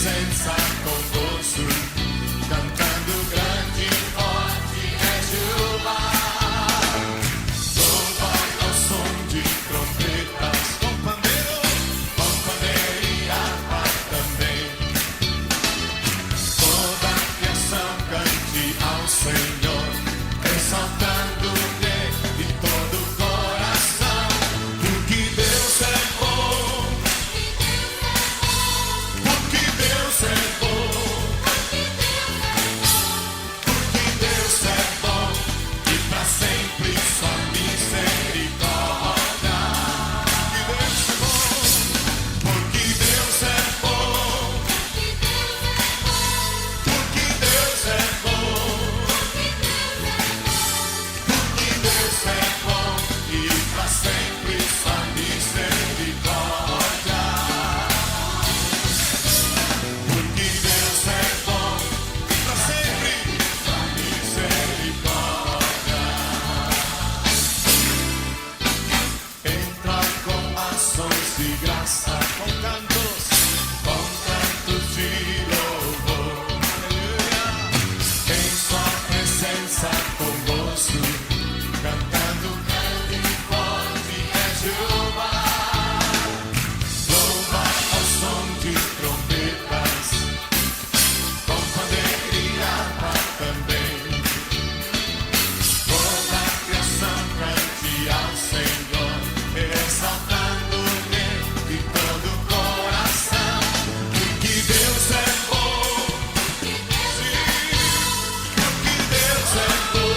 presença conosco, cantando grande e forte é Jeová. Louvai ao som de trombetas, com pandeiro e harpa também. Toda a criação cante ao Senhor, exaltando-lhe de todo o coração, porque Deus é bom, porque Deus é bom, porque Deus é bom, e para sempre sua misericórdia. Porque Deus é bom, porque Deus é bom, porque Deus é bom, e para sempre sua misericórdia. Porque Deus é bom, e para sempre sua misericórdia. Entra com ações de graça, com cantos de louvor. Aleluia. Em sua presença conosco, cantando grande e forte é Jeová. Louva ao som de trombetas, com pandeiro e harpa também. Toda a criação cante ao Senhor, exaltando-lhe de todo o coração, porque Deus é bom, sim, porque Deus é bom,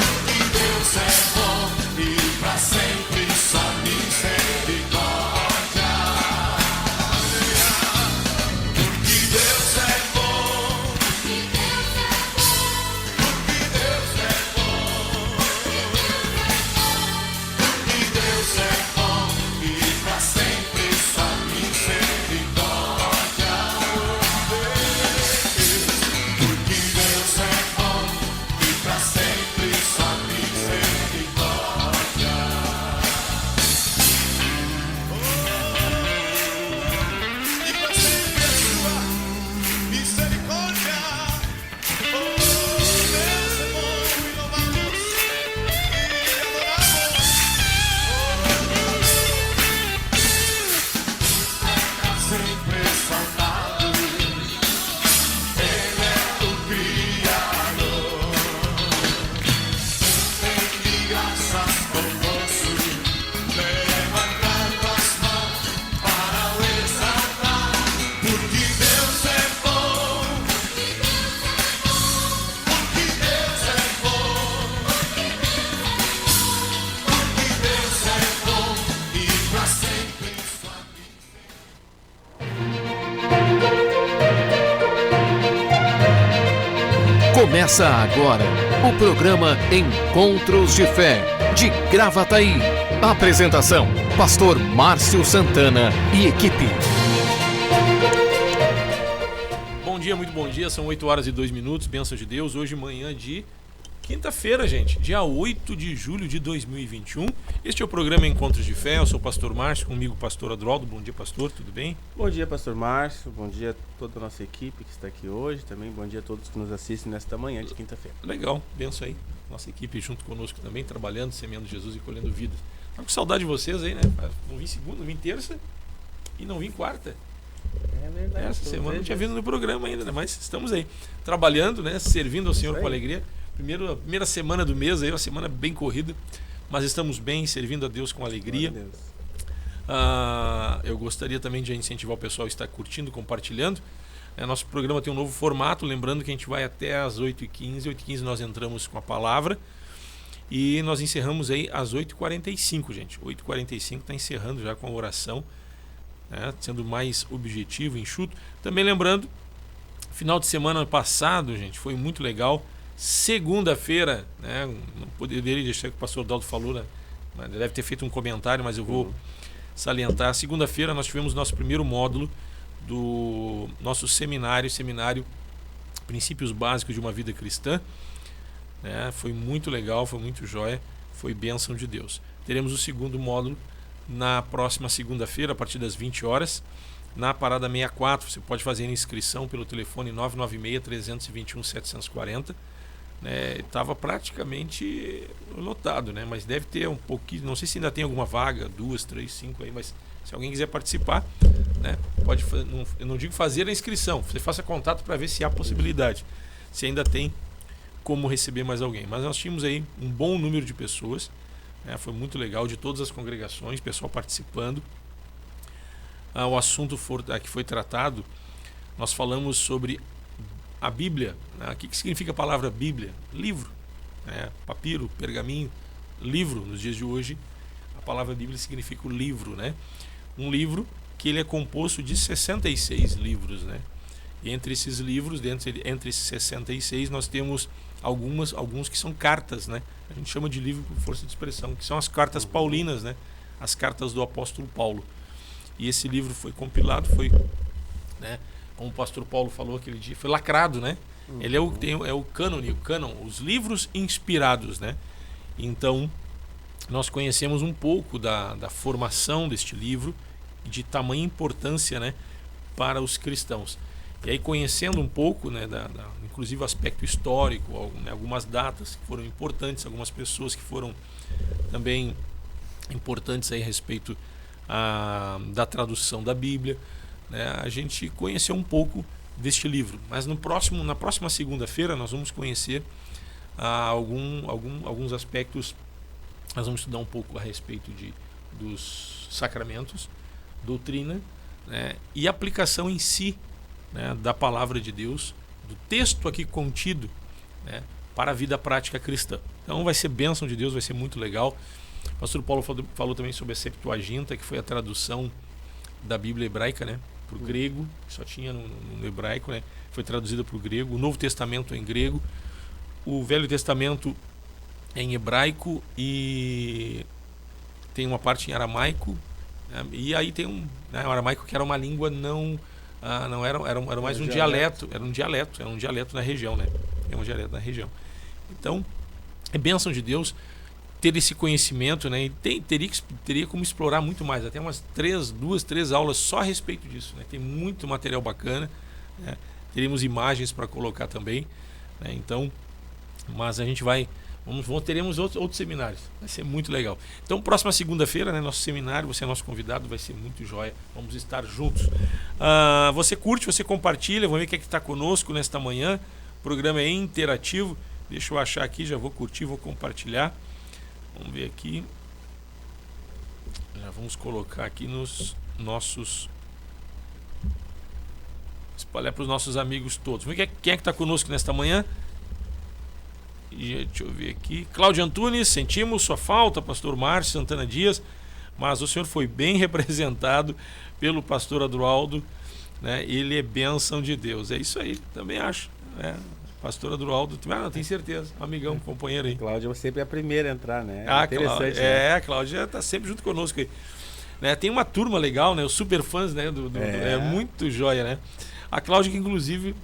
porque Deus é bom, e para sempre sua misericórdia. Porque Deus é bom, porque Deus é bom, porque Deus é bom, e para sempre sua misericórdia. Porque Deus é bom, e para sempre sua misericórdia. E para sempre a sua misericórdia. Deus é bom, e louvamos e adoramos. Sempre exaltado, Ele é o Criador. Tem graças conosco, levantando as mãos para o exaltar. Porque Deus é bom, porque Deus é bom, porque Deus é bom, e para sempre sua Começa agora o programa Encontros de Fé, de Gravataí. Apresentação: Pastor Márcio Santana e equipe. Bom dia, muito bom dia. São 8 horas e 2 minutos, bênção de Deus. Hoje, manhã de quinta-feira, gente, dia 8 de julho de 2021. Este é o programa Encontros de Fé. Eu sou o pastor Márcio, comigo o pastor Adroaldo. Bom dia, pastor, tudo bem? Bom dia, pastor Márcio. Bom dia a toda a nossa equipe que está aqui hoje. Também bom dia a todos que nos assistem nesta manhã de quinta-feira. Legal, benção aí. Nossa equipe junto conosco também, trabalhando, semeando Jesus e colhendo vidas. Tô com saudade de vocês aí, né? Não vim segunda, não vim terça e não vim quarta. É verdade. Essa semana não tinha vindo no programa ainda, né? Mas estamos aí, trabalhando, né? Servindo ao Senhor com alegria. Primeira semana do mês aí, uma semana bem corrida, mas estamos bem, servindo a Deus com alegria. Eu gostaria também de incentivar o pessoal a estar curtindo, compartilhando. Nosso programa tem um novo formato, lembrando que a gente vai até às 8h15. 8h15 nós entramos com a palavra e nós encerramos aí às 8h45, gente. 8h45 está encerrando já com a oração, né? Sendo mais objetivo, enxuto. Também lembrando, final de semana passado, gente, foi muito legal. Segunda-feira, né? Não poderia deixar que o pastor Daldo falou, né? Ele deve ter feito um comentário, mas eu vou salientar. Segunda-feira nós tivemos nosso primeiro módulo do nosso seminário Princípios Básicos de uma Vida Cristã, né? Foi muito legal, foi muito jóia, foi bênção de Deus. Teremos o segundo módulo na próxima segunda-feira, a partir das 20 horas, na Parada 64. Você pode fazer a inscrição pelo telefone 996-321-740. Estava praticamente lotado, né? Mas deve ter um pouquinho, não sei se ainda tem alguma vaga, 2, 3, 5 aí, mas se alguém quiser participar, né, pode, eu não digo fazer a inscrição, você faça contato para ver se há possibilidade, se ainda tem como receber mais alguém. Mas nós tínhamos aí um bom número de pessoas, né? Foi muito legal, de todas as congregações, pessoal participando. O assunto que foi tratado, nós falamos sobre a Bíblia, né? O que significa a palavra Bíblia? Livro, né? Papiro, pergaminho, livro. Nos dias de hoje, a palavra Bíblia significa o livro, né? Um livro que ele é composto de 66 livros, né? E entre esses livros, entre esses 66, nós temos alguns que são cartas, né? A gente chama de livro por força de expressão, que são as cartas paulinas, né? As cartas do apóstolo Paulo. E esse livro foi compilado, né? Como o pastor Paulo falou aquele dia, foi lacrado, né? Ele é o cânon, os livros inspirados, né? Então, nós conhecemos um pouco da formação deste livro e de tamanha importância, né, para os cristãos. E aí, conhecendo um pouco, né, inclusive o aspecto histórico, né, algumas datas que foram importantes, algumas pessoas que foram também importantes aí a respeito da tradução da Bíblia, né, a gente conheceu um pouco deste livro. Mas na próxima segunda-feira nós vamos conhecer alguns aspectos. Nós vamos estudar um pouco a respeito dos sacramentos, doutrina, né, e aplicação em si, né, da palavra de Deus, do texto aqui contido, né, para a vida prática cristã. Então vai ser bênção de Deus, vai ser muito legal. O pastor Paulo falou também sobre a Septuaginta, que foi a tradução da Bíblia hebraica, né, para o grego, que só tinha no hebraico, né, foi traduzida para o grego. O Novo Testamento é em grego, o Velho Testamento é em hebraico e tem uma parte em aramaico, né, e aí tem o aramaico, que era uma língua não era mais um dialeto, era um dialeto na região, né? É um dialeto na região. Então, é bênção de Deus ter esse conhecimento, né? E teria como explorar muito mais, até umas 2, 3 aulas só a respeito disso, né? Tem muito material bacana, né? Teremos imagens para colocar também, né? Então, mas a gente teremos outros seminários, vai ser muito legal. Então, próxima segunda-feira, né, nosso seminário, você é nosso convidado, vai ser muito joia, vamos estar juntos. Você curte, você compartilha, vamos ver quem é que está conosco nesta manhã. O programa é interativo, deixa eu achar aqui, já vou curtir, vou compartilhar. Vamos ver aqui. Já vamos colocar aqui nos nossos... espalhar para os nossos amigos todos. Vamos ver quem é que está conosco nesta manhã. Deixa eu ver aqui. Cláudio Antunes, sentimos sua falta, pastor Márcio Santana Dias, mas o senhor foi bem representado pelo pastor Adroaldo, né? Ele é bênção de Deus. É isso aí, também acho, né? Pastor Adroaldo, não tenho certeza, amigão, companheiro aí. Cláudia sempre é a primeira a entrar, né? Interessante. Né? A Cláudia está sempre junto conosco aí. Né? Tem uma turma legal, né? Os super fãs, né? É muito joia, né? A Cláudia, que inclusive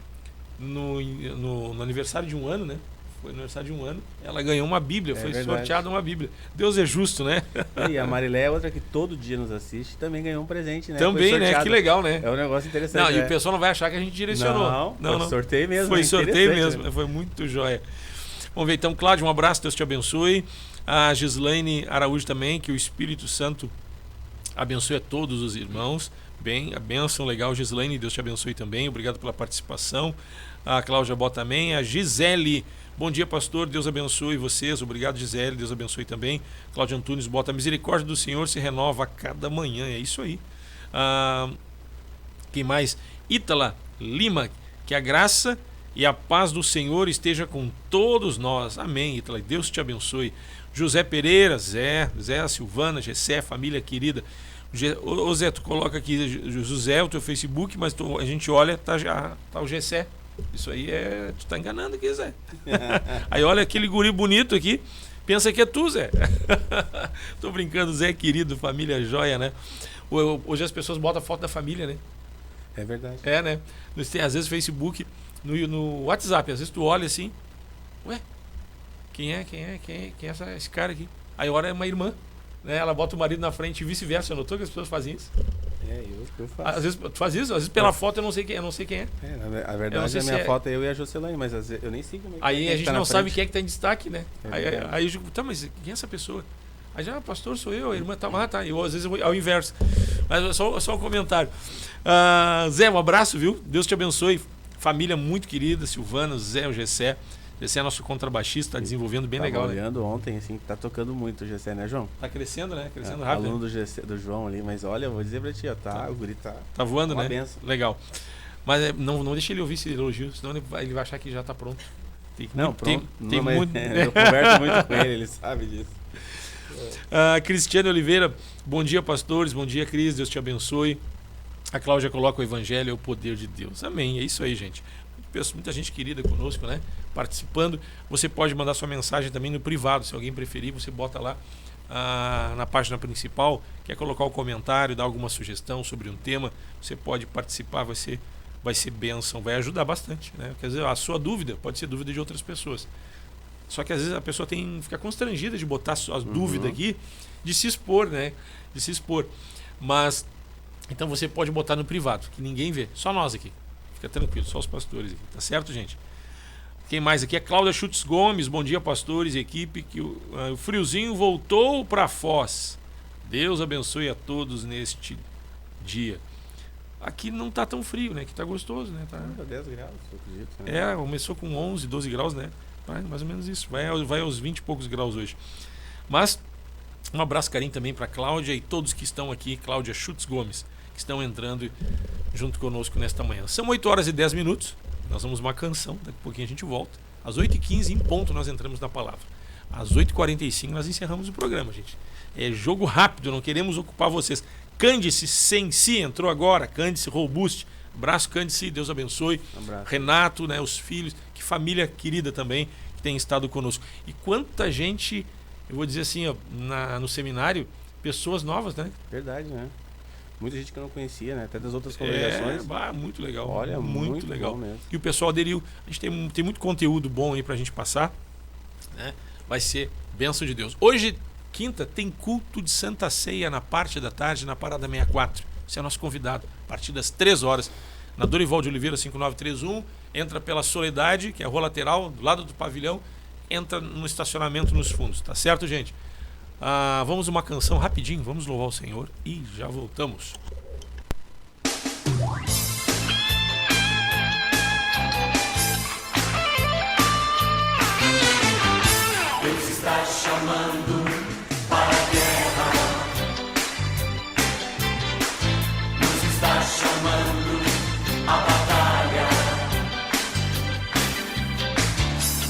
no aniversário de 1 ano, né? Foi aniversário de 1 ano, ela ganhou uma Bíblia, foi sorteada uma Bíblia. Deus é justo, né? E a Marilé é outra que todo dia nos assiste, também ganhou um presente, né? Também, né? Que legal, né? É um negócio interessante. Não, e o pessoal não vai achar que a gente direcionou. Não. Foi sorteio mesmo. Foi sorteio mesmo, né? Foi muito joia. Vamos ver então, Cláudio, um abraço, Deus te abençoe. A Gislaine Araújo também, que o Espírito Santo abençoe a todos os irmãos. Bem, a bênção legal, Gislaine, Deus te abençoe também. Obrigado pela participação. A Cláudia Bota também. A Gisele, bom dia, pastor, Deus abençoe vocês. Obrigado, Gisele, Deus abençoe também. Cláudio Antunes bota: a misericórdia do Senhor se renova a cada manhã. É isso aí. Quem mais? Ítala Lima, que a graça e a paz do Senhor esteja com todos nós. Amém, Ítala, Deus te abençoe. José Pereira, Zé, Silvana, Gessé, família querida. Ô Zé, tu coloca aqui José, o teu Facebook, mas a gente olha, tá o Gessé. Isso aí tu tá enganando aqui, Zé. Aí olha aquele guri bonito aqui, pensa que é tu, Zé. Tô brincando, Zé querido, família joia, né? Hoje as pessoas botam a foto da família, né? É verdade. É, né? Às vezes Facebook, no WhatsApp, às vezes tu olha assim, ué, quem é esse cara aqui? Aí olha, é uma irmã. né? Ela bota o marido na frente e vice-versa. Notou que as pessoas fazem isso? Eu faço. Às vezes tu faz isso, às vezes pela foto eu não sei quem é. A verdade, a minha foto é eu e a Jocelane, mas às vezes eu nem sei como é que Aí a gente tá não na sabe frente. quem é que tá em destaque, né? É Aí eu digo, tá, mas quem é essa pessoa? Aí já, pastor, sou eu, a irmã tá lá, tá. Eu às vezes ao inverso. Mas só um comentário. Zé, um abraço, viu? Deus te abençoe. Família muito querida, Silvana, Zé, o Gessé. Gessé é nosso contrabaixista, tá desenvolvendo bem legal, né? Olhando ontem, assim, tá tocando muito o Gessé, né, João? Tá crescendo, né? Crescendo rápido. Aluno do João ali, mas olha, eu vou dizer pra ti, ó, o guri tá voando, uma né? benção. Legal. Mas não deixa ele ouvir esse elogio, senão ele vai achar que já tá pronto. Tem mas muito... eu converso muito com ele sabe disso. Cristiane Oliveira, bom dia, pastores, bom dia, Cris, Deus te abençoe. A Cláudia coloca o evangelho é o poder de Deus. Amém, é isso aí, gente. Muita gente querida conosco, né? Participando. Você pode mandar sua mensagem também no privado, se alguém preferir, você bota lá na página principal, quer colocar o comentário, dar alguma sugestão sobre um tema, você pode participar, vai ser bênção, vai ajudar bastante, né? Quer dizer, a sua dúvida pode ser dúvida de outras pessoas. Só que às vezes a pessoa fica constrangida de botar as dúvidas aqui, de se expor, né? De se expor. Mas, então você pode botar no privado, que ninguém vê, só nós aqui. Fica tranquilo, só os pastores aqui, tá certo, gente? Quem mais aqui? É Cláudia Schutz Gomes, bom dia, pastores e equipe, que o friozinho voltou para Foz. Deus abençoe a todos neste dia. Aqui não tá tão frio, né? Aqui tá gostoso, né? Tá 10 graus, eu acredito. Né? Começou com 11, 12 graus, né? Mais ou menos isso. Vai aos 20 e poucos graus hoje. Mas, um abraço, carinho também para Cláudia e todos que estão aqui, Cláudia Schutz Gomes, que estão entrando junto conosco nesta manhã. São 8 horas e 10 minutos. Nós vamos uma canção, daqui a pouquinho a gente volta. Às 8h15 em ponto nós entramos na palavra. Às 8h45 nós encerramos o programa, gente. É jogo rápido, não queremos ocupar vocês. Cândice Sensi entrou agora, Cândice Robuste. Abraço, Cândice, Deus abençoe. Abraço. Renato, né, os filhos, que família querida também que tem estado conosco. E quanta gente, eu vou dizer assim, ó, no seminário, pessoas novas, né? Verdade, né? Muita gente que eu não conhecia, né? Até das outras congregações. Muito legal. Olha, muito legal. bom mesmo. E o pessoal aderiu. A gente tem muito conteúdo bom aí pra gente passar, né? Vai ser bênção de Deus. Hoje, quinta, tem culto de Santa Ceia na parte da tarde, na Parada 64. Você é nosso convidado. A partir das 3 horas, na Dorival de Oliveira 5931, entra pela Soledade, que é a rua lateral, do lado do pavilhão, entra no estacionamento nos fundos. Tá certo, gente? Vamos uma canção rapidinho, vamos louvar o Senhor e já voltamos. Deus está chamando para a guerra. Deus está chamando a batalha.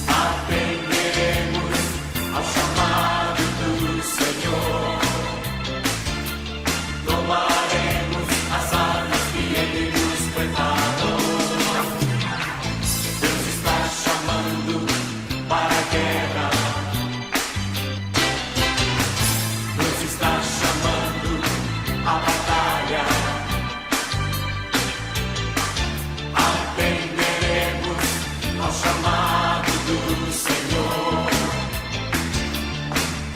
Atenderemos ao chamado do Senhor. Tomaremos as armas que Ele nos preparou. Deus está chamando para a guerra. Deus está chamando a batalha. Atenderemos ao chamado do Senhor.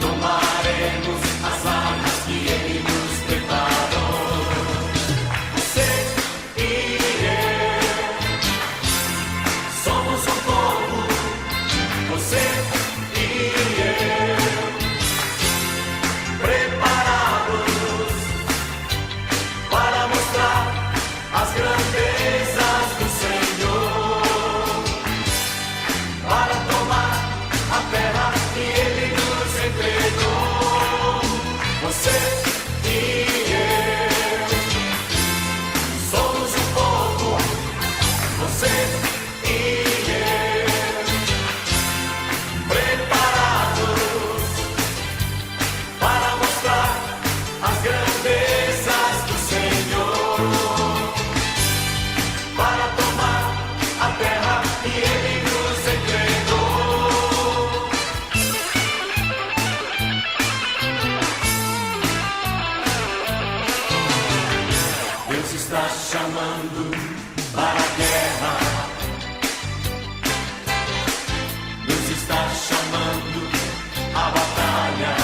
Tomaremos as armas que Ele nos preparou. Você e eu somos um povo. Você e eu preparados para mostrar as grandezas do Senhor, para tomar a terra que Ele nos entregou. Você e eu somos um povo. Você e eu preparados para mostrar as grandezas do Senhor, para tomar a terra que Ele nos entregou. Deus está chamando para a guerra. Deus está chamando a batalha.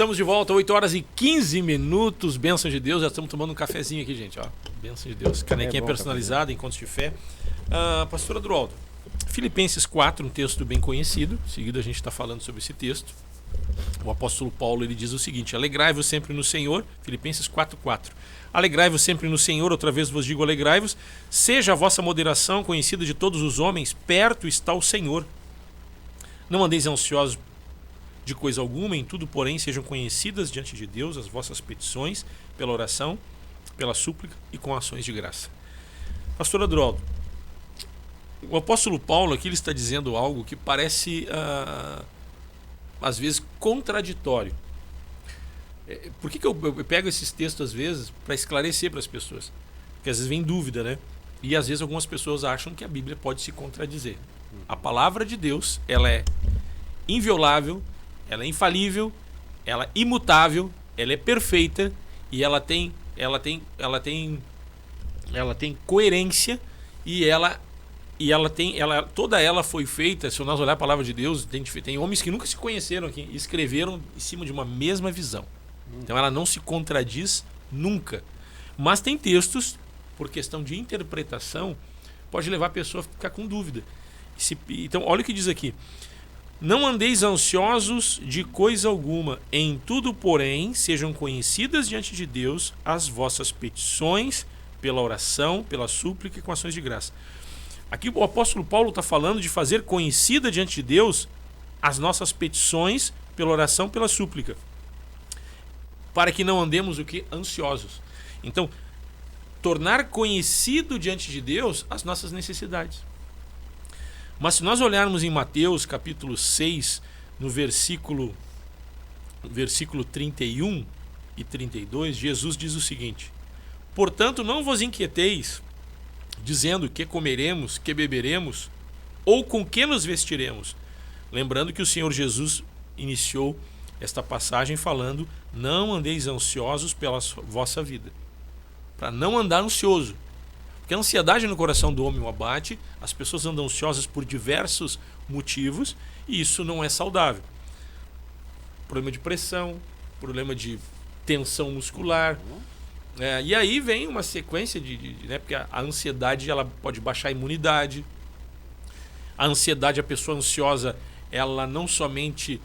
Estamos de volta, 8 horas e 15 minutos. Bênção de Deus. Já estamos tomando um cafezinho aqui, gente. Ó, bênção de Deus. Canequinha bom, personalizada, Encontros de Fé. Pastor Adroaldo, Filipenses 4, um texto bem conhecido. Em seguida a gente está falando sobre esse texto. O apóstolo Paulo ele diz o seguinte: alegrai-vos sempre no Senhor. Filipenses 4:4. Alegrai-vos sempre no Senhor, outra vez vos digo alegrai-vos. Seja a vossa moderação conhecida de todos os homens, perto está o Senhor. Não andeis ansiosos de coisa alguma, em tudo, porém, sejam conhecidas diante de Deus as vossas petições, pela oração, pela súplica e com ações de graça. Pastor Adroaldo, o apóstolo Paulo aqui ele está dizendo algo que parece, às vezes, contraditório. Por que eu pego esses textos, às vezes, para esclarecer para as pessoas? Porque às vezes vem dúvida, né? E às vezes algumas pessoas acham que a Bíblia pode se contradizer. A palavra de Deus, ela é inviolável, ela é infalível, ela é imutável, ela é perfeita e ela tem coerência e toda ela foi feita. Se nós olhar a palavra de Deus, tem homens que nunca se conheceram aqui e escreveram em cima de uma mesma visão. Então ela não se contradiz nunca. Mas tem textos, por questão de interpretação, pode levar a pessoa a ficar com dúvida. Então olha o que diz aqui: não andeis ansiosos de coisa alguma, em tudo, porém, sejam conhecidas diante de Deus as vossas petições, pela oração, pela súplica e com ações de graça. Aqui o apóstolo Paulo está falando de fazer conhecida diante de Deus as nossas petições, pela oração, pela súplica, para que não andemos o que? Ansiosos. Então, tornar conhecido diante de Deus as nossas necessidades. Mas se nós olharmos em Mateus capítulo 6, no versículo 31 e 32, Jesus diz o seguinte: portanto, não vos inquieteis, dizendo que comeremos, que beberemos, ou com que nos vestiremos. Lembrando que o Senhor Jesus iniciou esta passagem falando: não andeis ansiosos pela vossa vida. Para não andar ansioso. Porque a ansiedade no coração do homem o abate, as pessoas andam ansiosas por diversos motivos e isso não é saudável. Problema de pressão, problema de tensão muscular. E aí vem uma sequência né, porque a ansiedade ela pode baixar a imunidade. A ansiedade, a pessoa ansiosa, ela não somente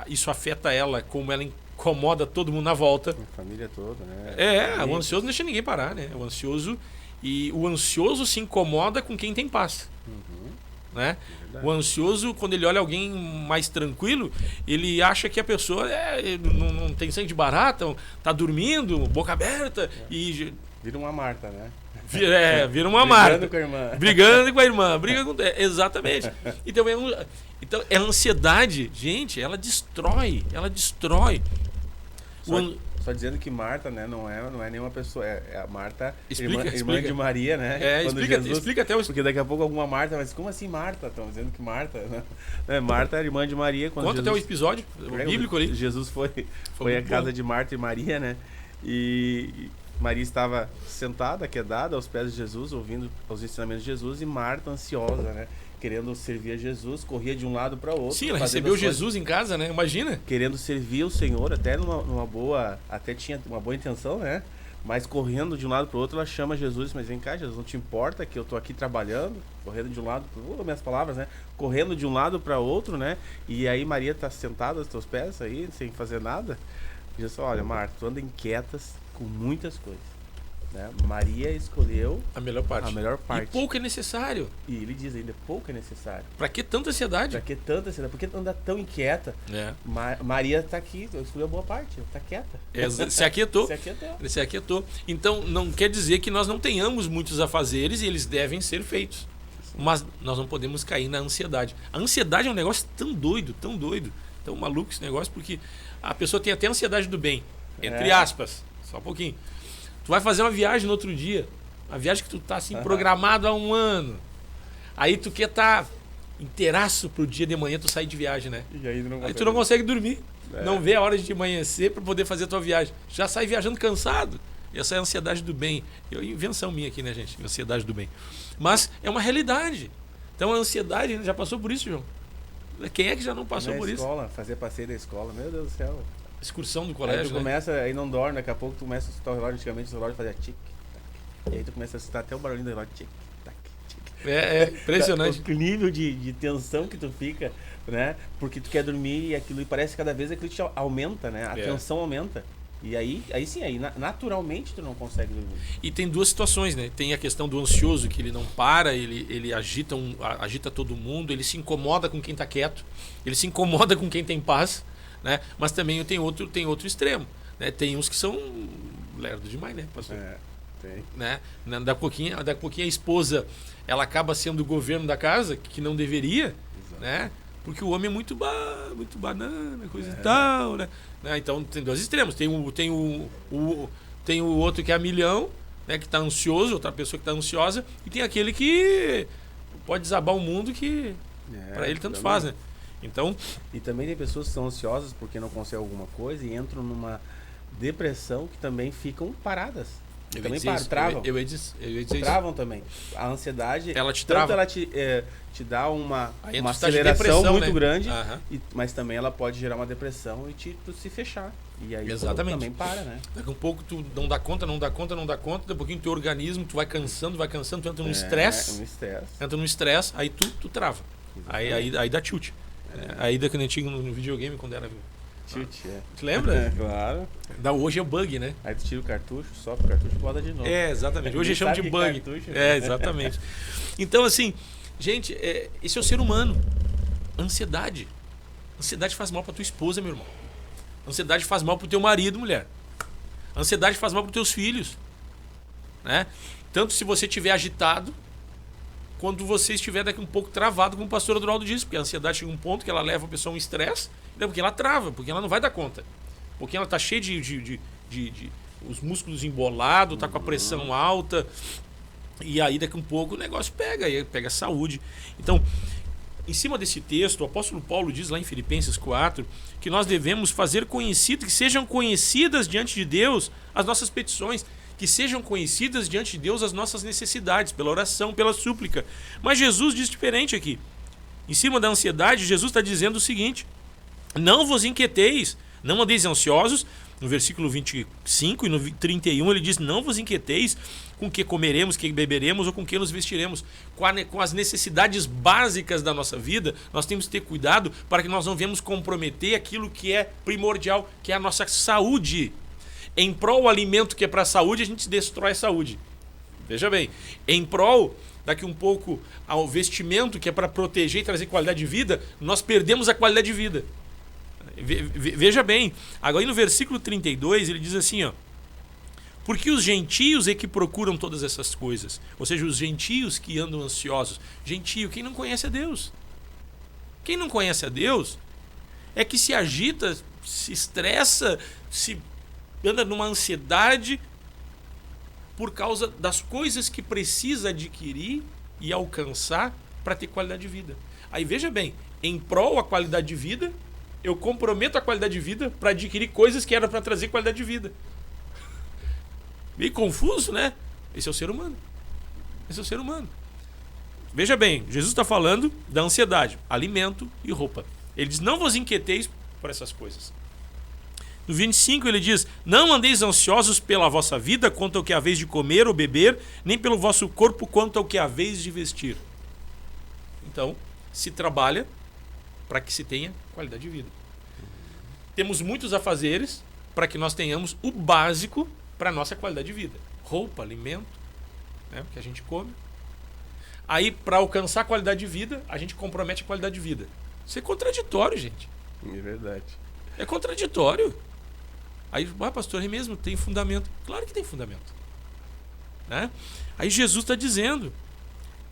isso afeta ela, como ela incomoda todo mundo na volta. A família toda, né? O ansioso não deixa ninguém parar, né? O ansioso se incomoda com quem tem paz. Né? O ansioso, quando ele olha alguém mais tranquilo, ele acha que a pessoa não tem sangue de barata, tá dormindo, boca aberta e vira uma Marta, né? Vira uma Marta. Brigando com a irmã. Exatamente. Então a ansiedade, gente, ela destrói. Só dizendo que Marta, né, não é nenhuma pessoa, é a Marta, irmã explica. de Maria, né? Explica até porque daqui a pouco alguma Marta, mas como assim Marta? Estão dizendo que Marta, né? Marta é irmã de Maria. Conta até o episódio bíblico ali. Jesus foi à casa de Marta e Maria, né? E Maria estava sentada, quedada aos pés de Jesus, ouvindo os ensinamentos de Jesus, e Marta ansiosa, né? Querendo servir a Jesus, corria de um lado para outro. Sim, ela recebeu Jesus em casa, né? Imagina. Querendo servir o Senhor, até numa boa, até tinha uma boa intenção, né? Mas correndo de um lado para o outro, ela chama Jesus, mas vem cá, Jesus, não te importa que eu tô aqui trabalhando, correndo de um lado, minhas palavras, né? Correndo de um lado para outro, né? E aí Maria tá sentada aos teus pés aí, sem fazer nada. Jesus, olha, Marta, tu anda inquietas com muitas coisas. Né? Maria escolheu a melhor parte. E pouco é necessário. E ele diz ainda, pouco é necessário. Pra que tanta ansiedade? Por que anda tão inquieta? Maria tá aqui, escolheu a boa parte, tá quieta. Se aquietou. Então não quer dizer que nós não tenhamos muitos afazeres e eles devem ser feitos. Mas nós não podemos cair na ansiedade. A ansiedade é um negócio tão doido, tão maluco esse negócio, porque a pessoa tem até ansiedade do bem, entre aspas, só um pouquinho. Tu vai fazer uma viagem no outro dia, uma viagem que tu tá assim programado há um ano. Aí tu quer estar inteiraço pro dia de manhã tu sair de viagem, né? E aí tu não consegue dormir. Não vê a hora de amanhecer para poder fazer a tua viagem. Já sai viajando cansado. Essa é a ansiedade do bem. Invenção minha aqui, né, gente? Ansiedade do bem. Mas é uma realidade. Então a ansiedade já passou por isso, João. Quem é que já não passou por escola, fazer passeio da escola, meu Deus do céu. excursão do Aí colégio, tu né? começa, aí não dorme, daqui a pouco tu começa a escutar o relógio, antigamente o relógio fazia tic-tac. E aí tu começa a escutar até o barulhinho do relógio, tic-tac, tic. É impressionante. O nível de tensão que tu fica, né? Porque tu quer dormir e aquilo, e parece que cada vez aquilo te aumenta, né? A tensão aumenta. E aí sim, naturalmente tu não consegue dormir. E tem duas situações, né? Tem a questão do ansioso, que ele não para, ele agita, agita todo mundo, ele se incomoda com quem tá quieto, ele se incomoda com quem tem paz, né? Mas também tem outro extremo, né? Tem uns que são lerdo demais, né, pastor? Tem. Né? Daqui a pouquinho a esposa, ela acaba sendo o governo da casa, que não deveria, né? Porque o homem é muito banana, coisa e tal, né? Então tem dois extremos. Tem o outro que é a milhão, né? Que está ansioso, outra pessoa que está ansiosa, e tem aquele que pode desabar o mundo, que para ele tanto faz, né? Então, e também tem pessoas que são ansiosas porque não conseguem alguma coisa e entram numa depressão, que também ficam paradas. Também travam. Eu ia dizer travam também. A ansiedade, ela te trava. Ela te dá uma está de aceleração depressão, muito né? grande, mas também ela pode gerar uma depressão e tu se fechar. E aí tu também para, né? Daqui a um pouco tu não dá conta, daqui a pouquinho teu organismo, tu vai cansando, tu entra no estresse. Entra no estresse, aí tu trava. Aí dá tilt. Aí daquele antigo no videogame, quando era... Tilt, Tu lembra? Claro. Hoje é bug, né? Aí tu tira o cartucho, sopra o cartucho e bota de novo. Exatamente. Hoje chama de bug. Cartucho, exatamente. Então, assim, gente, esse é o ser humano. Ansiedade. Ansiedade faz mal pra tua esposa, meu irmão. Ansiedade faz mal pro teu marido, mulher. Ansiedade faz mal pros teus filhos. Né? Tanto se você estiver agitado, quando você estiver daqui um pouco travado, como o pastor Adroaldo disse, porque a ansiedade chega a um ponto que ela leva a pessoa a um estresse, porque ela trava, porque ela não vai dar conta. Porque ela tá cheia de os músculos embolados, tá com a pressão alta, e aí daqui um pouco o negócio pega a saúde. Então, em cima desse texto, o apóstolo Paulo diz lá em Filipenses 4, que nós devemos fazer conhecido, que sejam conhecidas diante de Deus as nossas petições, que sejam conhecidas diante de Deus as nossas necessidades, pela oração, pela súplica. Mas Jesus diz diferente aqui. Em cima da ansiedade, Jesus está dizendo o seguinte: não vos inquieteis, não andeis ansiosos. No versículo 25 e no 31 ele diz: não vos inquieteis com que comeremos, que beberemos ou com que nos vestiremos. Com as necessidades básicas da nossa vida, nós temos que ter cuidado para que nós não venhamos comprometer aquilo que é primordial, que é a nossa saúde. Em prol do alimento que é para a saúde, a gente destrói a saúde. Veja bem, em prol, daqui um pouco, ao vestimento que é para proteger e trazer qualidade de vida, nós perdemos a qualidade de vida. Veja bem, agora aí no versículo 32 ele diz assim, ó: porque os gentios é que procuram todas essas coisas. Ou seja, os gentios que andam ansiosos. Gentio, quem não conhece a Deus. Quem não conhece a Deus é que se agita, se estressa, se anda numa ansiedade por causa das coisas que precisa adquirir e alcançar para ter qualidade de vida. Aí veja bem, em prol a qualidade de vida, eu comprometo a qualidade de vida para adquirir coisas que eram para trazer qualidade de vida. Meio confuso, né? Esse é o ser humano. Esse é o ser humano. Veja bem, Jesus está falando da ansiedade, alimento e roupa. Ele diz: não vos inquieteis por essas coisas. No 25 ele diz: não andeis ansiosos pela vossa vida quanto ao que haveis de comer ou beber, nem pelo vosso corpo quanto ao que haveis de vestir. Então, se trabalha para que se tenha qualidade de vida. Temos muitos afazeres para que nós tenhamos o básico para a nossa qualidade de vida. Roupa, alimento, né, que a gente come. Aí, para alcançar a qualidade de vida, a gente compromete a qualidade de vida. Isso é contraditório, gente. É verdade. É contraditório. Aí, pastor, é mesmo? Tem fundamento. Claro que tem fundamento. Né? Aí Jesus está dizendo: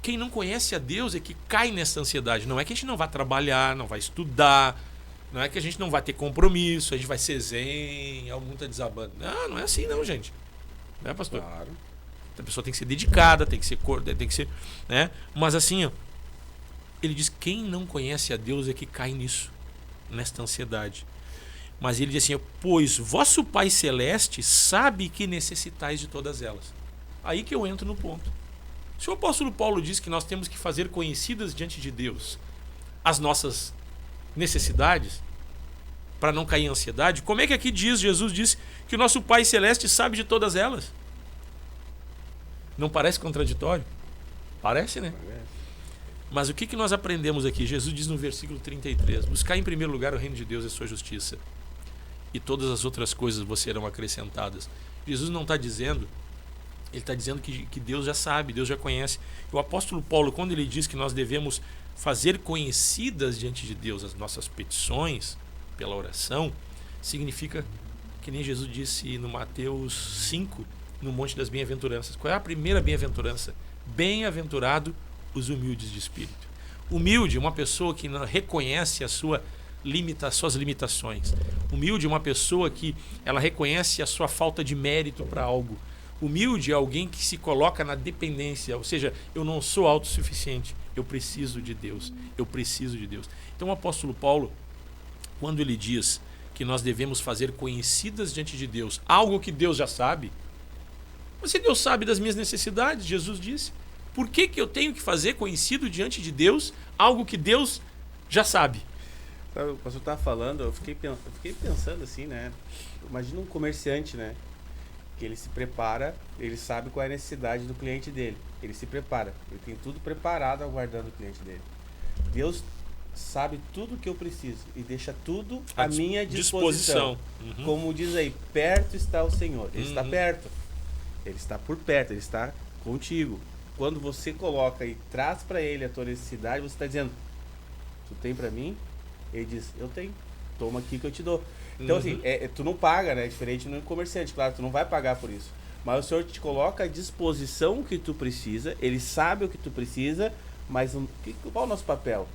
quem não conhece a Deus é que cai nessa ansiedade. Não é que a gente não vai trabalhar, não vai estudar, não é que a gente não vai ter compromisso, a gente vai ser zen, o mundo está desabando. Não é assim não, gente. Né, pastor? Claro. A pessoa tem que ser dedicada, tem que ser, né? Mas assim, ó, ele diz: quem não conhece a Deus é que cai nisso, nesta ansiedade. Mas ele diz assim: pois vosso Pai Celeste sabe que necessitais de todas elas. Aí que eu entro no ponto. Se o apóstolo Paulo diz que nós temos que fazer conhecidas diante de Deus as nossas necessidades, para não cair em ansiedade, como é que aqui Jesus disse que o nosso Pai Celeste sabe de todas elas? Não parece contraditório? Parece, né? Mas o que nós aprendemos aqui? Jesus diz no versículo 33, buscar em primeiro lugar o reino de Deus e a sua justiça, e todas as outras coisas vos serão acrescentadas. Jesus não está dizendo, ele está dizendo que Deus já sabe, Deus já conhece. O apóstolo Paulo, quando ele diz que nós devemos fazer conhecidas diante de Deus as nossas petições pela oração, significa que nem Jesus disse no Mateus 5, no Monte das Bem-aventuranças. Qual é a primeira bem-aventurança? Bem-aventurado os humildes de espírito. Humilde é uma pessoa que não reconhece suas limitações. Humilde é uma pessoa que ela reconhece a sua falta de mérito para algo. Humilde é alguém que se coloca na dependência, ou seja, eu não sou autossuficiente, eu preciso de Deus, eu preciso de Deus. Então o apóstolo Paulo, quando ele diz que nós devemos fazer conhecidas diante de Deus algo que Deus já sabe, mas se Deus sabe das minhas necessidades, Jesus disse, por que eu tenho que fazer conhecido diante de Deus algo que Deus já sabe? Sabe, o pastor estava falando, eu fiquei pensando assim, né? Imagina um comerciante, né? Que ele se prepara, ele sabe qual é a necessidade do cliente dele. Ele se prepara, ele tem tudo preparado aguardando o cliente dele. Deus sabe tudo o que eu preciso e deixa tudo à minha disposição. Uhum. Como diz aí, perto está o Senhor. Ele está perto. Ele está por perto, ele está contigo. Quando você coloca e traz para ele a tua necessidade, você está dizendo, tu tem para mim? Ele diz, eu tenho. Toma aqui que eu te dou. Então, assim, tu não paga, né? Diferente no comerciante, claro, tu não vai pagar por isso. Mas o Senhor te coloca à disposição o que tu precisa, Ele sabe o que tu precisa, mas qual é o nosso papel?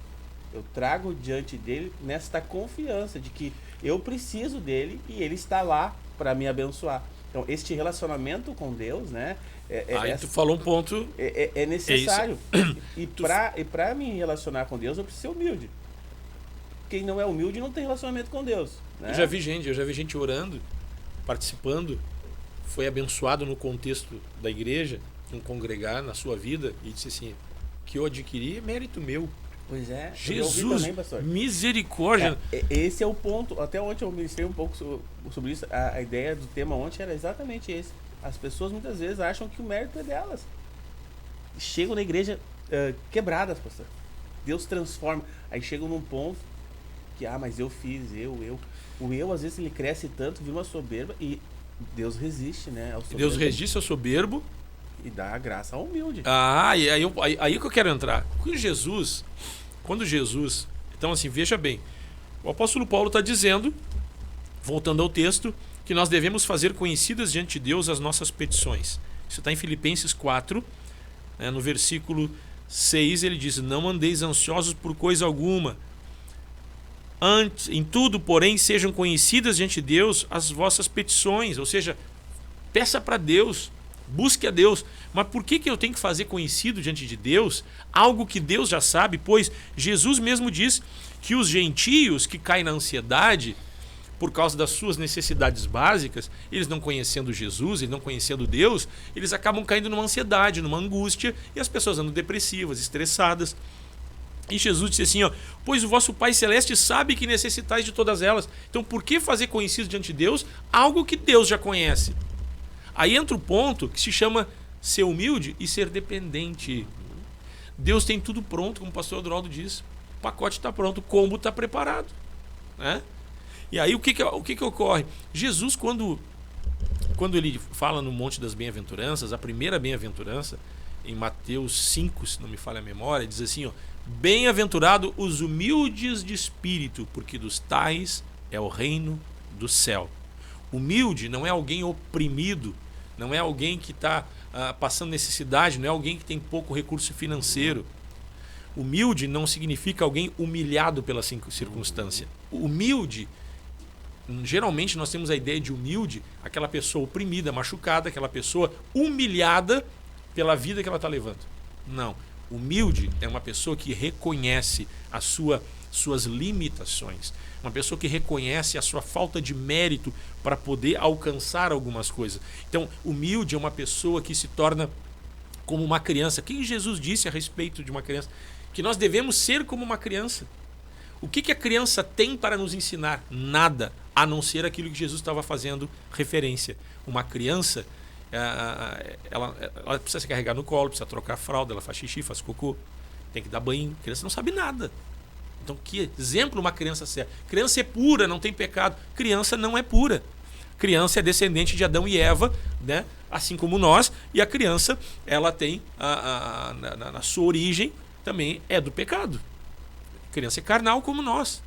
Eu trago diante dele nesta confiança de que eu preciso dele e ele está lá para me abençoar. Então, este relacionamento com Deus, né? Aí tu falou um ponto. É necessário. E para me relacionar com Deus, eu preciso ser humilde. Quem não é humilde não tem relacionamento com Deus. Né? Eu já vi gente orando, participando, foi abençoado no contexto da igreja, um congregar na sua vida, e disse assim, que eu adquiri é mérito meu. Pois é. Jesus, também, pastor. Misericórdia. Esse é o ponto. Até ontem eu ministrei um pouco sobre isso. A ideia do tema ontem era exatamente esse. As pessoas muitas vezes acham que o mérito é delas. Chegam na igreja quebradas, pastor. Deus transforma. Aí chegam num ponto que, mas eu fiz, O eu, às vezes, ele cresce tanto, vira uma soberba e Deus resiste, né? Deus resiste ao soberbo. E dá a graça ao humilde. Aí que eu quero entrar. Quando Jesus... Então, assim, veja bem. O apóstolo Paulo está dizendo, voltando ao texto, que nós devemos fazer conhecidas diante de Deus as nossas petições. Isso está em Filipenses 4, né, no versículo 6, ele diz, não andeis ansiosos por coisa alguma. Em tudo, porém, sejam conhecidas diante de Deus as vossas petições. Ou seja, peça para Deus, busque a Deus. Mas por que eu tenho que fazer conhecido diante de Deus algo que Deus já sabe? Pois Jesus mesmo diz que os gentios que caem na ansiedade por causa das suas necessidades básicas, eles não conhecendo Jesus, eles não conhecendo Deus, eles acabam caindo numa ansiedade, numa angústia, e as pessoas andam depressivas, estressadas. E Jesus disse assim, pois o vosso Pai Celeste sabe que necessitais de todas elas. Então por que fazer conhecido diante de Deus algo que Deus já conhece? Aí entra o ponto que se chama ser humilde e ser dependente. Deus tem tudo pronto, como o pastor Adroaldo diz. O pacote está pronto, o combo está preparado. Né? E aí o que ocorre? Jesus, quando ele fala no Monte das Bem-aventuranças, a primeira bem-aventurança, em Mateus 5, se não me falha a memória, diz assim, bem-aventurado os humildes de espírito, porque dos tais é o reino do céu. Humilde não é alguém oprimido, não é alguém que está passando necessidade, não é alguém que tem pouco recurso financeiro. Humilde não significa alguém humilhado pela circunstância. Humilde, geralmente nós temos a ideia de humilde, aquela pessoa oprimida, machucada, aquela pessoa humilhada pela vida que ela está levando. Não. Humilde é uma pessoa que reconhece as suas limitações. Uma pessoa que reconhece a sua falta de mérito para poder alcançar algumas coisas. Então, humilde é uma pessoa que se torna como uma criança. Quem Jesus disse a respeito de uma criança? Que nós devemos ser como uma criança. O que a criança tem para nos ensinar? Nada, a não ser aquilo que Jesus estava fazendo referência. Uma criança, ela precisa se carregar no colo, precisa trocar a fralda, ela faz xixi, faz cocô, tem que dar banho. A criança não sabe nada. Então, que exemplo uma criança serve? Criança é pura, não tem pecado. Criança não é pura. Criança é descendente de Adão e Eva, né? Assim como nós. E a criança, ela tem, na sua origem, também é do pecado. A criança é carnal como nós.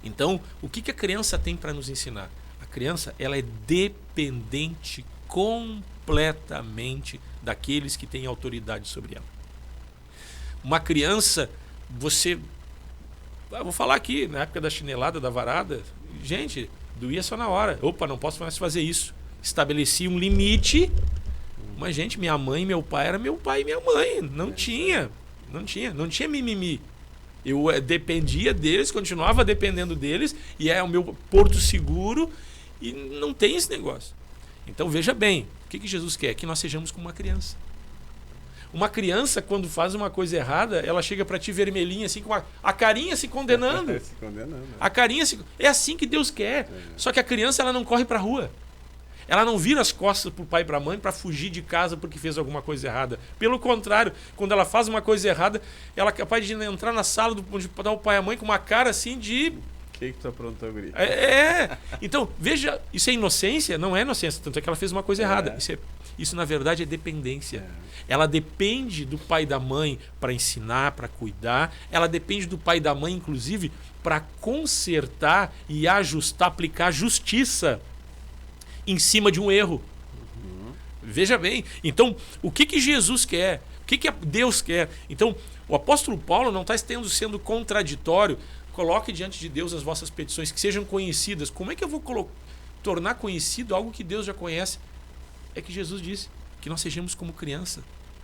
Então, o que a criança tem para nos ensinar? A criança, ela é dependente completamente daqueles que têm autoridade sobre ela. Uma criança, vou falar aqui, na época da chinelada, da varada, gente, doía só na hora. Opa, não posso mais fazer isso. Estabeleci um limite, mas, gente, minha mãe e meu pai era meu pai e minha mãe. Não tinha mimimi. Eu dependia deles, continuava dependendo deles, e é o meu porto seguro, e não tem esse negócio. Então, veja bem, o que Jesus quer? Que nós sejamos como uma criança. Uma criança, quando faz uma coisa errada, ela chega para ti vermelhinha, assim, com a carinha se condenando. Se condenando. A carinha é assim que Deus quer. Só que a criança, ela não corre para a rua. Ela não vira as costas para o pai e para a mãe para fugir de casa porque fez alguma coisa errada. Pelo contrário, quando ela faz uma coisa errada, ela é capaz de entrar na sala onde dar o pai e a mãe com uma cara assim de... O que tu aprontou, guri? Então, veja, isso é inocência? Não é inocência, tanto é que ela fez uma coisa errada. Isso, na verdade, é dependência. Ela depende do pai e da mãe para ensinar, para cuidar. Ela depende do pai e da mãe, inclusive, para consertar e ajustar, aplicar justiça em cima de um erro. Veja bem. Então, o que Jesus quer? O que Deus quer? Então, o apóstolo Paulo não está sendo contraditório. Coloque diante de Deus as vossas petições, que sejam conhecidas. Como é que eu vou tornar conhecido algo que Deus já conhece? É que Jesus disse que nós sejamos como criança.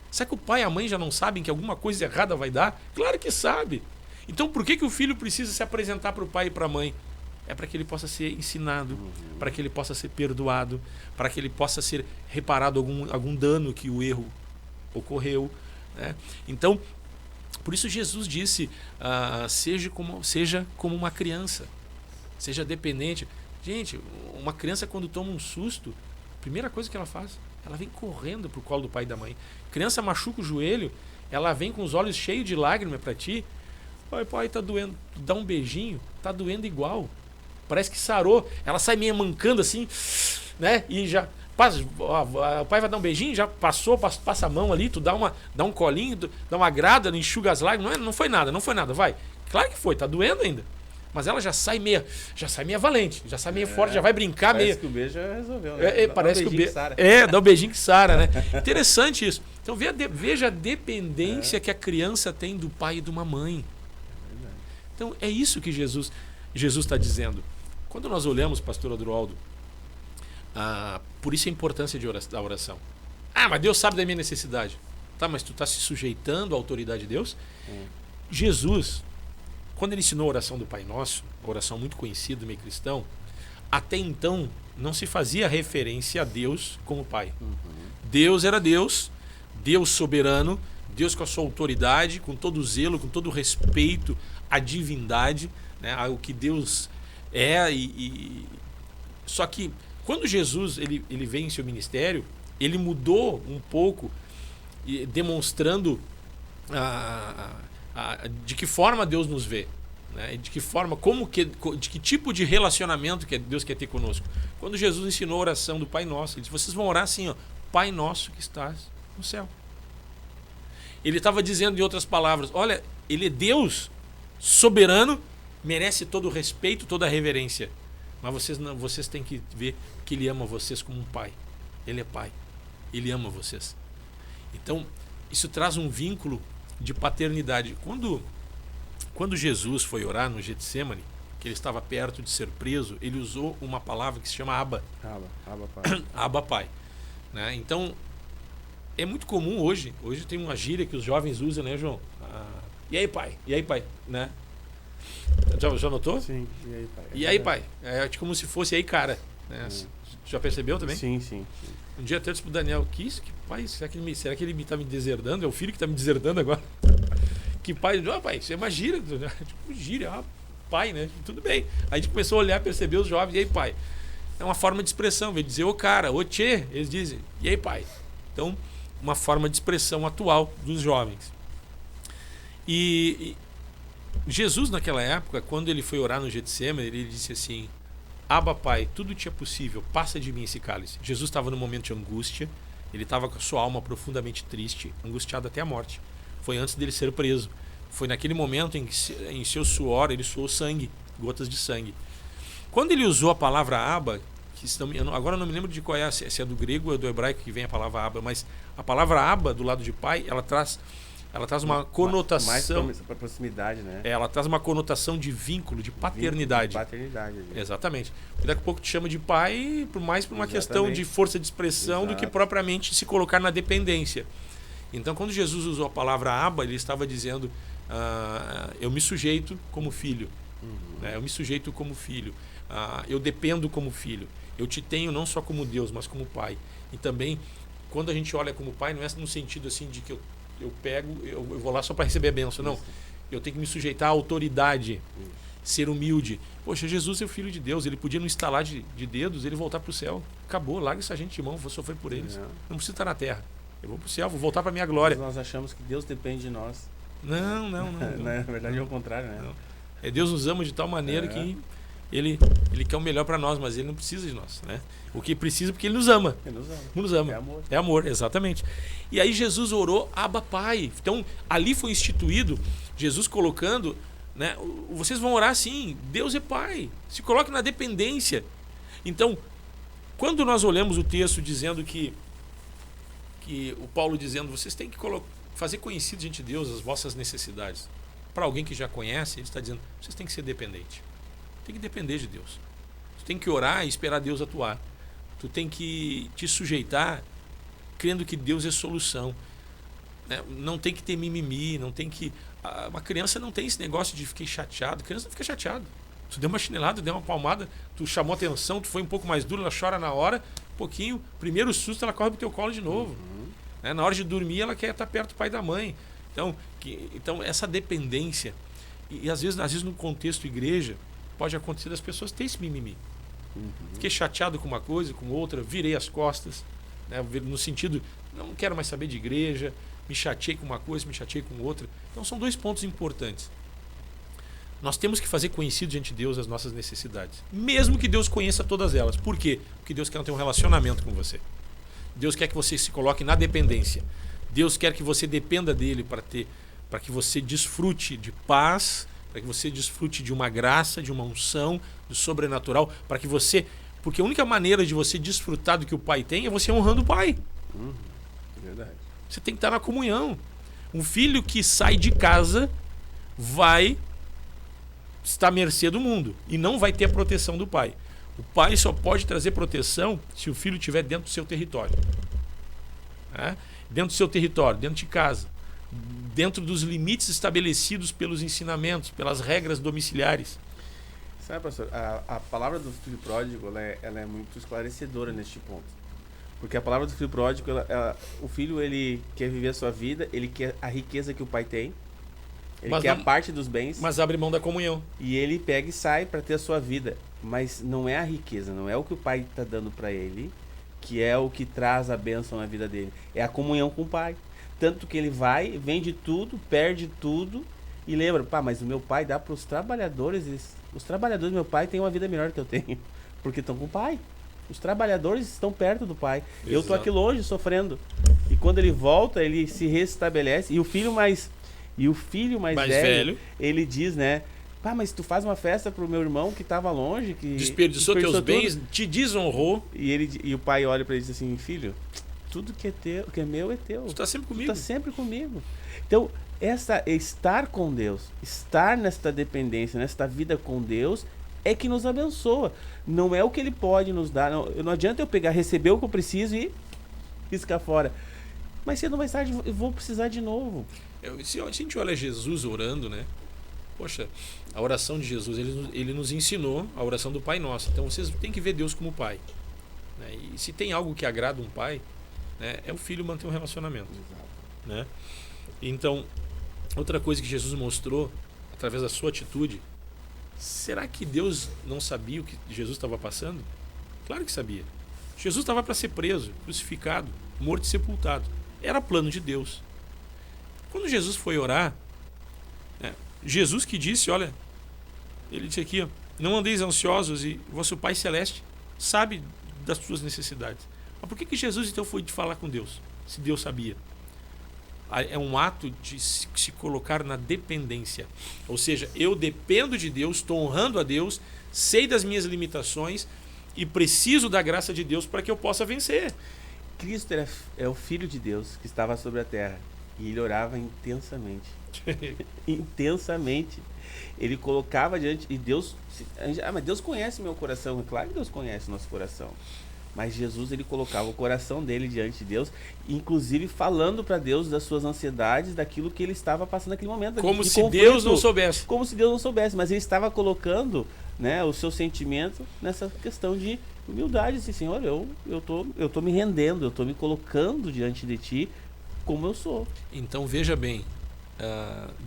Será que o pai e a mãe já não sabem que alguma coisa errada vai dar? Claro que sabe. Então, por que o filho precisa se apresentar para o pai e para a mãe? É para que ele possa ser ensinado, para que ele possa ser perdoado, para que ele possa ser reparado algum dano que o erro ocorreu, né? Então, por isso Jesus disse, seja como uma criança, seja dependente. Gente, uma criança quando toma um susto, a primeira coisa que ela faz, ela vem correndo pro colo do pai e da mãe. Criança machuca o joelho, ela vem com os olhos cheios de lágrimas para ti. Pai, tá doendo. Tu dá um beijinho, tá doendo igual. Parece que sarou. Ela sai meio mancando assim, né? E já passa, o pai vai dar um beijinho, já passa a mão ali, tu dá um colinho, dá uma grada, enxuga as lágrimas. Não foi nada, vai. Claro que foi, tá doendo ainda. Mas ela já sai meia valente, já sai meia forte, já vai brincar meia. Parece que o beijo já resolveu, né? Parece que o beijo dá um beijinho que sara, né? Interessante isso. Então veja a dependência que a criança tem do pai e de uma mãe. Então é isso que Jesus está dizendo. Quando nós olhamos, pastor Adroaldo, por isso a importância da oração. Mas Deus sabe da minha necessidade. Tá, mas tu está se sujeitando à autoridade de Deus? Jesus, quando ele ensinou a oração do Pai Nosso, uma oração muito conhecida do meio cristão, até então não se fazia referência a Deus como Pai. Deus era Deus, Deus soberano, Deus com a sua autoridade, com todo o zelo, com todo o respeito à divindade, né, ao que Deus é. Só que quando Jesus ele vem em seu ministério, ele mudou um pouco, demonstrando de que forma Deus nos vê, né? De que forma, de que tipo de relacionamento que Deus quer ter conosco. Quando Jesus ensinou a oração do Pai Nosso, ele disse: vocês vão orar assim, Pai Nosso que estás no céu. Ele estava dizendo, em outras palavras, olha, ele é Deus soberano, merece todo o respeito, toda a reverência, mas vocês têm que ver que ele ama vocês como um pai. Ele é pai, ele ama vocês. Então isso traz um vínculo de paternidade. Quando Jesus foi orar no Getsemane, que ele estava perto de ser preso, ele usou uma palavra que se chama Abba. Abba Pai. Abba Pai, né? Então é muito comum hoje tem uma gíria que os jovens usam, né, João? E aí, pai, né? Já notou? Sim, e aí, pai. E aí, pai? É como se fosse aí, cara, né? Já percebeu também? Sim. Um dia até disse pro Daniel, que pai, será que ele está me deserdando? É o filho que está me deserdando agora? Que pai, pai, isso é uma gíria, tipo, gíria, pai, né? Tudo bem. Aí a gente começou a olhar, perceber os jovens, e aí, pai? É uma forma de expressão, vem dizer, ô cara, ô tchê, eles dizem, e aí, pai? Então, uma forma de expressão atual dos jovens. E Jesus, naquela época, quando ele foi orar no Getsemane, ele disse assim, Abba, Pai, tudo te é possível, passa de mim esse cálice. Jesus estava num momento de angústia, ele estava com a sua alma profundamente triste, angustiado até a morte. Foi antes dele ser preso. Foi naquele momento em que em seu suor ele suou sangue, gotas de sangue. Quando ele usou a palavra Abba, agora eu não me lembro de qual é, se é do grego ou é do hebraico que vem a palavra Abba, mas a palavra Abba, do lado de pai, ela traz uma conotação... Mais para proximidade, né? Ela traz uma conotação de vínculo, de paternidade. Paternidade. Exatamente. Daqui a pouco te chama de pai, mais por uma questão de força de expressão do que propriamente se colocar na dependência. Então, quando Jesus usou a palavra Abba, ele estava dizendo, eu me sujeito como filho. Né? Eu me sujeito como filho. Eu dependo como filho. Eu te tenho não só como Deus, mas como pai. E também, quando a gente olha como pai, não é no sentido assim de que eu pego, eu vou lá só para receber a bênção. Não. Eu tenho que me sujeitar à autoridade. Ser humilde. Poxa, Jesus é o Filho de Deus. Ele podia, no estalar de dedos, ele voltar para o céu. Acabou, larga essa gente de mão, vou sofrer por eles. Não precisa estar na terra. Eu vou para o céu, vou voltar para a minha glória. Mas nós achamos que Deus depende de nós. Não. Na verdade é o contrário, né? Não. Deus nos ama de tal maneira que ele quer o melhor para nós, mas ele não precisa de nós, né? O que precisa porque ele nos ama. Ele nos ama. Nos ama. É amor. É amor, exatamente. E aí Jesus orou, Abba, Pai. Então, ali foi instituído, Jesus colocando, né? Vocês vão orar assim, Deus é Pai. Se coloque na dependência. Então, quando nós olhamos o texto dizendo que o Paulo dizendo, vocês têm que fazer conhecido diante de Deus as vossas necessidades. Para alguém que já conhece, ele está dizendo, vocês têm que ser dependente. Tem que depender de Deus. Tu tem que orar e esperar Deus atuar. Tu tem que te sujeitar crendo que Deus é solução. Né? Não tem que ter mimimi, não tem que... Uma criança não tem esse negócio de ficar chateado. A criança não fica chateada. Tu deu uma chinelada, deu uma palmada, tu chamou atenção, tu foi um pouco mais duro, ela chora na hora, pouquinho, primeiro susto, ela corre pro teu colo de novo. Né? Na hora de dormir, ela quer estar perto do pai e da mãe. Então essa dependência, e às vezes no contexto igreja, pode acontecer das pessoas ter esse mimimi. Fiquei chateado com uma coisa, com outra, virei as costas, né? No sentido, não quero mais saber de igreja, me chateei com uma coisa, me chateei com outra. Então são dois pontos importantes. Nós temos que fazer conhecido diante de Deus as nossas necessidades, mesmo que Deus conheça todas elas. Por quê? Porque Deus quer ter um relacionamento com você. Deus quer que você se coloque na dependência. Deus quer que você dependa dele para que você desfrute de paz, para que você desfrute de uma graça, de uma unção, do sobrenatural, para que você... Porque a única maneira de você desfrutar do que o Pai tem é você honrando o Pai. Verdade. Você tem que estar na comunhão. Um filho que sai de casa vai estar à mercê do mundo e não vai ter a proteção do pai. O pai só pode trazer proteção se o filho estiver dentro do seu território. Dentro do seu território, dentro de casa. Dentro dos limites estabelecidos pelos ensinamentos, pelas regras domiciliares. Sabe, pastor, a palavra do filho pródigo, ela é muito esclarecedora neste ponto. Porque a palavra do filho pródigo, o filho, ele quer viver a sua vida, ele quer a riqueza que o pai tem, ele quer a parte dos bens. Mas abre mão da comunhão. E ele pega e sai para ter a sua vida. Mas não é a riqueza, não é o que o pai está dando para ele, que é o que traz a bênção na vida dele. É a comunhão com o pai. Tanto que ele vai, vende tudo, perde tudo e lembra, mas o meu pai dá para os trabalhadores, os trabalhadores do meu pai têm uma vida melhor que eu tenho, porque estão com o pai. Os trabalhadores estão perto do pai. Exato. Eu estou aqui longe sofrendo. E quando ele volta, ele se restabelece. E o filho mais velho, ele diz, né? Mas tu faz uma festa pro meu irmão que estava longe, que desperdiçou teus bens, te desonrou. E o pai olha para ele e diz assim, filho, tudo que é teu, que é meu é teu. Tu está sempre comigo. Tu está sempre comigo. Então, estar com Deus, estar nesta dependência, nesta vida com Deus, é que nos abençoa. Não é o que ele pode nos dar. Não adianta eu receber o que eu preciso e piscar fora. Mas cedo ou mais tarde eu vou precisar de novo. Se a gente olha Jesus orando, né? Poxa, a oração de Jesus, ele nos ensinou a oração do Pai Nosso. Então vocês têm que ver Deus como Pai. Né? E se tem algo que agrada um pai, né, é o filho manter um relacionamento. Né? Então, Outra coisa que Jesus mostrou através da sua atitude, será que Deus não sabia o que Jesus estava passando? Claro que sabia. Jesus estava para ser preso, crucificado, morto e sepultado. Era plano de Deus. Quando Jesus foi orar, Jesus que disse, olha, ele disse aqui, ó, não andeis ansiosos e vosso Pai Celeste sabe das suas necessidades. Mas por que Jesus então foi de falar com Deus, se Deus sabia? É um ato de se colocar na dependência. Ou seja, eu dependo de Deus, estou honrando a Deus, sei das minhas limitações e preciso da graça de Deus para que eu possa vencer. Cristo é o Filho de Deus que estava sobre a terra e ele orava intensamente. Intensamente. Ele colocava diante de Deus. Mas Deus conhece meu coração. Claro que Deus conhece nosso coração. Mas Jesus, ele colocava o coração dele diante de Deus, inclusive falando para Deus das suas ansiedades, daquilo que ele estava passando naquele momento. Como se Deus não soubesse. Como se Deus não soubesse, mas ele estava colocando, né, o seu sentimento nessa questão de humildade. Assim, Senhor, eu tô me rendendo, eu tô me colocando diante de Ti como eu sou. Então veja bem,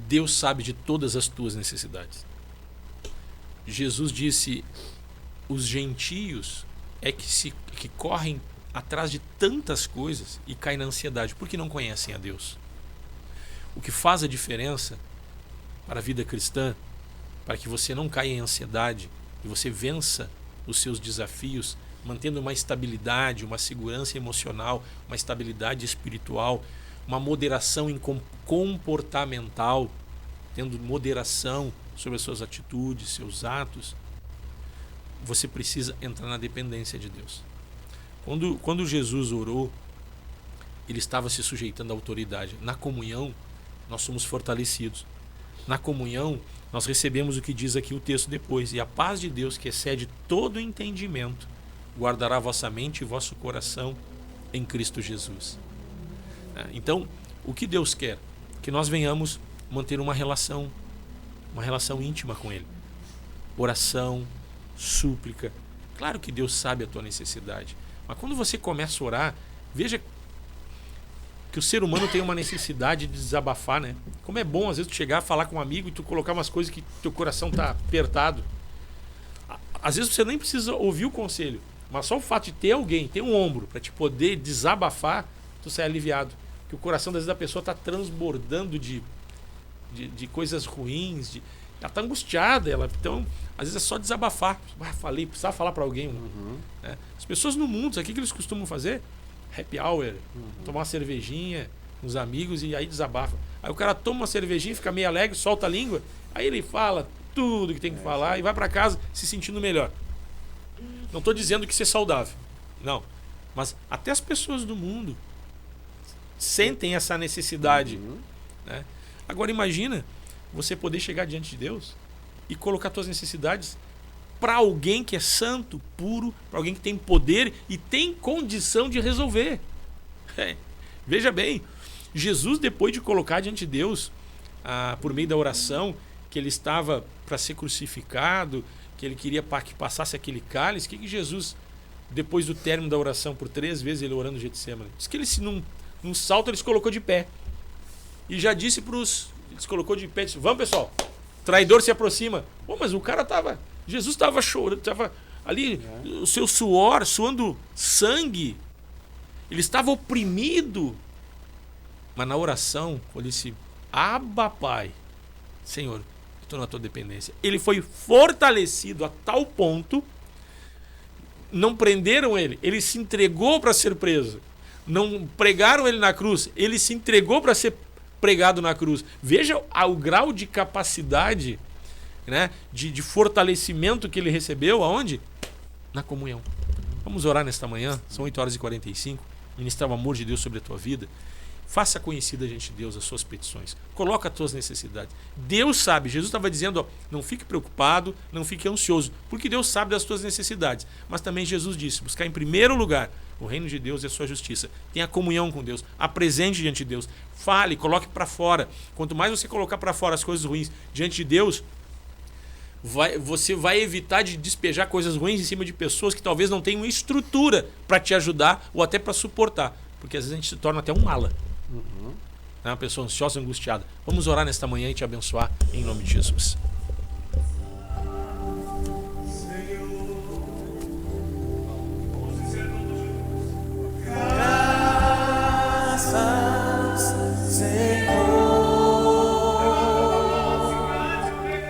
Deus sabe de todas as tuas necessidades. Jesus disse, os gentios que correm atrás de tantas coisas e caem na ansiedade, porque não conhecem a Deus. O que faz a diferença para a vida cristã, para que você não caia em ansiedade e você vença os seus desafios, mantendo uma estabilidade, uma segurança emocional, uma estabilidade espiritual, uma moderação comportamental, tendo moderação sobre as suas atitudes, seus atos, você precisa entrar na dependência de Deus. Quando Jesus orou, ele estava se sujeitando à autoridade. Na comunhão, nós somos fortalecidos. Na comunhão, nós recebemos o que diz aqui o texto depois. E a paz de Deus, que excede todo o entendimento, guardará vossa mente e vosso coração em Cristo Jesus. Então, o que Deus quer? Que nós venhamos manter uma relação íntima com Ele. Oração, súplica. Claro que Deus sabe a tua necessidade. Mas quando você começa a orar, veja que o ser humano tem uma necessidade de desabafar, né? Como é bom às vezes tu chegar, falar com um amigo e tu colocar umas coisas que teu coração tá apertado. Às vezes você nem precisa ouvir o conselho, mas só o fato de ter alguém, ter um ombro para te poder desabafar, tu sai aliviado. Que o coração às vezes da pessoa tá transbordando de coisas ruins, ela está angustiada, então às vezes é só desabafar. Precisava falar para alguém. Né? As pessoas no mundo, sabe o que eles costumam fazer? Happy hour, tomar uma cervejinha com os amigos e aí desabafa. Aí o cara toma uma cervejinha, fica meio alegre, solta a língua, aí ele fala tudo que tem que falar e vai para casa se sentindo melhor. Não estou dizendo que isso é saudável, não. Mas até as pessoas do mundo sentem essa necessidade. Né? Agora imagina você poder chegar diante de Deus e colocar suas necessidades para alguém que é santo, puro, para alguém que tem poder e tem condição de resolver. Veja bem, Jesus, depois de colocar diante de Deus, por meio da oração, que ele estava para ser crucificado, que ele queria que passasse aquele cálice, que Jesus, depois do término da oração, por 3 vezes ele orando no Getsemane, diz que ele, num salto, ele se colocou de pé. E já disse ele se colocou de pé e disse, vamos pessoal, traidor se aproxima. Mas o cara Jesus estava chorando, estava ali, o seu suor, suando sangue. Ele estava oprimido. Mas na oração, ele disse, Abba Pai, Senhor, estou na tua dependência. Ele foi fortalecido a tal ponto, não prenderam ele se entregou para ser preso. Não pregaram ele na cruz, ele se entregou para ser pregado na cruz. Veja o grau de capacidade, né, de fortalecimento que ele recebeu. Aonde? Na comunhão. Vamos orar nesta manhã, são 8h45, ministrar o amor de Deus sobre a tua vida. Faça conhecida diante de Deus as suas petições, coloca as tuas necessidades. Deus sabe, Jesus estava dizendo, não fique preocupado, não fique ansioso, porque Deus sabe das tuas necessidades. Mas também Jesus disse, buscar em primeiro lugar o reino de Deus e a sua justiça. Tenha comunhão com Deus, apresente diante de Deus, fale, coloque para fora. Quanto mais você colocar para fora as coisas ruins diante de Deus, você vai evitar de despejar coisas ruins em cima de pessoas que talvez não tenham estrutura para te ajudar ou até para suportar, porque às vezes a gente se torna até um mala. né? Uma pessoa ansiosa, angustiada. Vamos orar nesta manhã e te abençoar em nome de Jesus.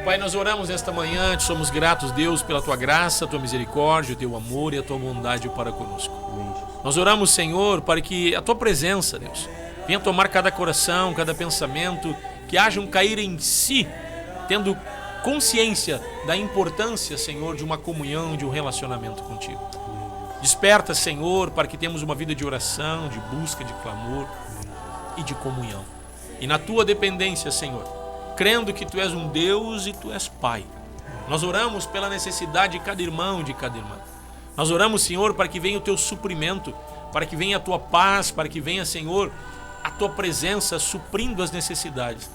Pai, nós oramos nesta manhã, te somos gratos, Deus, pela tua graça, tua misericórdia, o teu amor e a tua bondade para conosco. Nós oramos, Senhor, para que a tua presença, Deus, venha tomar cada coração, cada pensamento, que haja um cair em si, tendo consciência da importância, Senhor, de uma comunhão, de um relacionamento contigo. Desperta, Senhor, para que tenhamos uma vida de oração, de busca, de clamor e de comunhão. E na tua dependência, Senhor, crendo que tu és um Deus e tu és Pai. Nós oramos pela necessidade de cada irmão e de cada irmã. Nós oramos, Senhor, para que venha o teu suprimento, para que venha a tua paz, para que venha, Senhor, a tua presença suprindo as necessidades,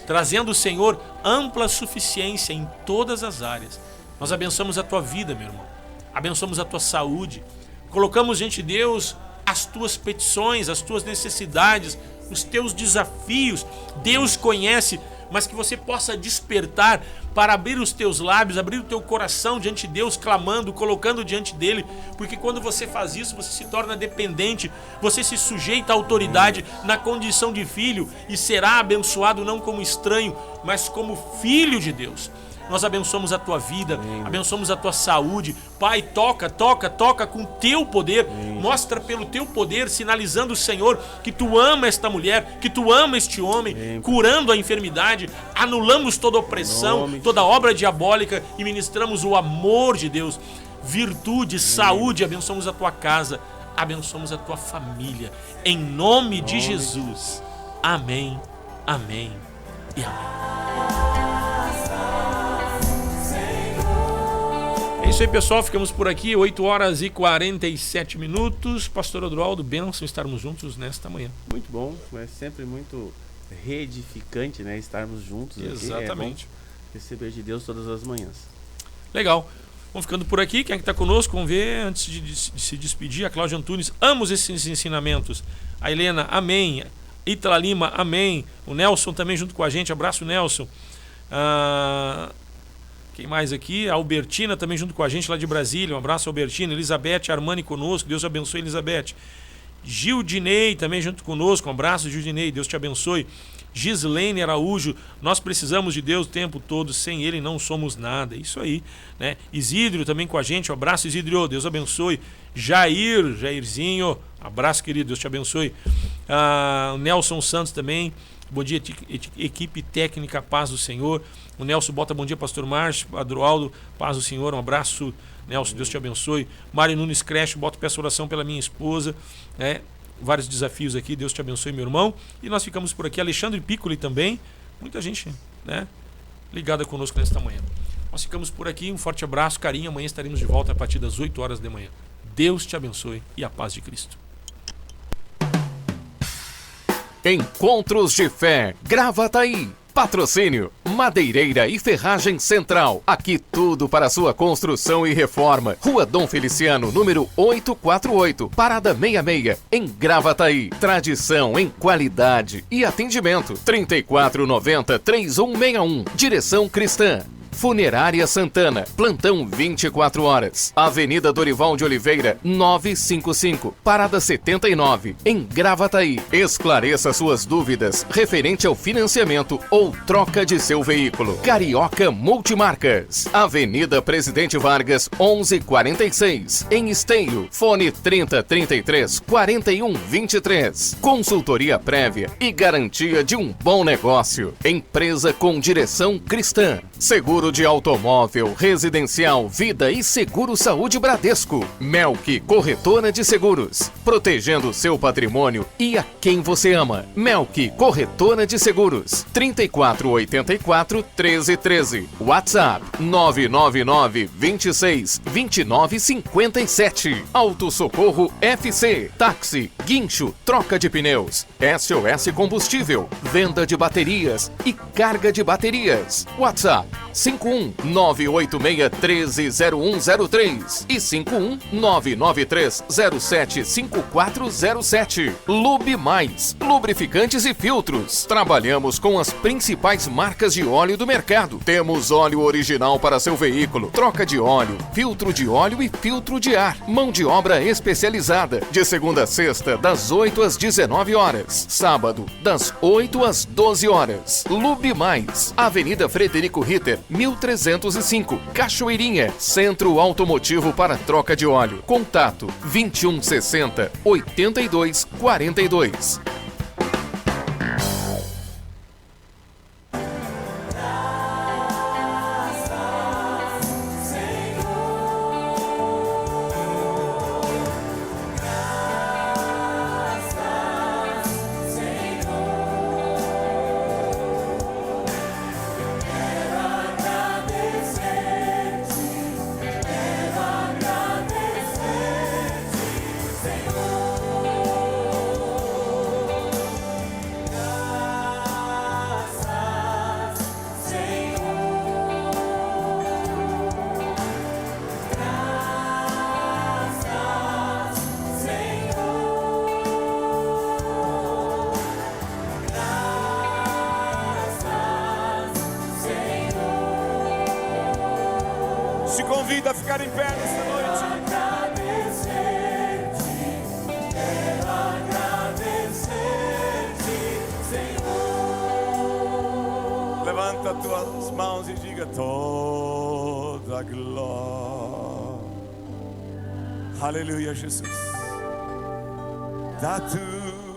trazendo, Senhor, ampla suficiência em todas as áreas. Nós abençoamos a tua vida, meu irmão. Abençoamos a tua saúde. Colocamos diante de Deus as tuas petições, as tuas necessidades, os teus desafios. Deus conhece, mas que você possa despertar para abrir os teus lábios, abrir o teu coração diante de Deus, clamando, colocando diante dele, porque quando você faz isso, você se torna dependente, você se sujeita à autoridade na condição de filho e será abençoado não como estranho, mas como filho de Deus. Nós abençoamos a tua vida, abençoamos a tua saúde. Pai, toca com teu poder. Mostra pelo teu poder, sinalizando, Senhor, que tu ama esta mulher, que tu ama este homem, curando a enfermidade. Anulamos toda opressão, toda obra diabólica e ministramos o amor de Deus, virtude, saúde. Abençoamos a tua casa, abençoamos a tua família. Em nome de Jesus. Amém, amém e amém. É isso aí, pessoal, ficamos por aqui, 8 horas e 47 minutos. Pastor Adroaldo, bênção estarmos juntos nesta manhã. Muito bom, é sempre muito reedificante, né, estarmos juntos. Exatamente. Aqui. É bom receber de Deus todas as manhãs. Legal. Vamos ficando por aqui. Quem é que está conosco? Vamos ver, antes de se despedir, a Cláudia Antunes. Amo esses ensinamentos. A Helena, amém. Ítala Lima, amém. O Nelson também junto com a gente. Abraço, Nelson. Quem mais aqui? A Albertina também junto com a gente lá de Brasília. Um abraço, Albertina. Elizabeth Armani conosco. Deus abençoe, Elizabeth. Gildinei também junto conosco. Um abraço, Gildinei. Deus te abençoe. Gislene Araújo. Nós precisamos de Deus o tempo todo. Sem Ele não somos nada. Isso aí, né? Isidro também com a gente. Um abraço, Isidro. Deus abençoe. Jairzinho. Abraço, querido. Deus te abençoe. O Nelson Santos também. Bom dia, equipe técnica, paz do Senhor. O Nelson bota bom dia, pastor Márcio, Adroaldo, paz do Senhor. Um abraço, Nelson, Deus te abençoe. Mário Nunes Creche, bota peço oração pela minha esposa. Vários desafios aqui, Deus te abençoe, meu irmão. E nós ficamos por aqui. Alexandre Piccoli também. Muita gente, né, ligada conosco nesta manhã. Nós ficamos por aqui. Um forte abraço, carinho. Amanhã estaremos de volta a partir das 8 horas da manhã. Deus te abençoe e a paz de Cristo. Encontros de Fé, Gravataí. Patrocínio Madeireira e Ferragem Central. Aqui tudo para sua construção e reforma. Rua Dom Feliciano, número 848, Parada 66, em Gravataí. Tradição em qualidade e atendimento. 3490-3161. Direção Cristã. Funerária Santana, plantão 24 horas. Avenida Dorival de Oliveira, 955, Parada 79, em Gravataí. Esclareça suas dúvidas referente ao financiamento ou troca de seu veículo. Carioca Multimarcas, Avenida Presidente Vargas, 1146, em Esteio. Fone 3033-4123. Consultoria prévia e garantia de um bom negócio. Empresa com direção cristã. Seguro de automóvel, residencial, vida e seguro saúde Bradesco. Melk Corretora de Seguros, protegendo seu patrimônio e a quem você ama. Melk Corretora de Seguros, 3484-1313. WhatsApp 999-26-2957. Auto Socorro FC, táxi, guincho, troca de pneus, SOS Combustível, venda de baterias e carga de baterias. WhatsApp 51 986-130103 e 51 993075407. Lube Mais, lubrificantes e filtros. Trabalhamos com as principais marcas de óleo do mercado. Temos óleo original para seu veículo, troca de óleo, filtro de óleo e filtro de ar. Mão de obra especializada, de segunda a sexta, das 8 às 19 horas. Sábado, das 8 às 12 horas. Lube Mais, Avenida Frederico Ritter, 1305, Cachoeirinha, Centro Automotivo para troca de óleo. Contato 2160 8242. Te convido a ficar em pé nesta noite. Levanta tuas mãos e diga toda glória. Aleluia, Jesus. Dá tu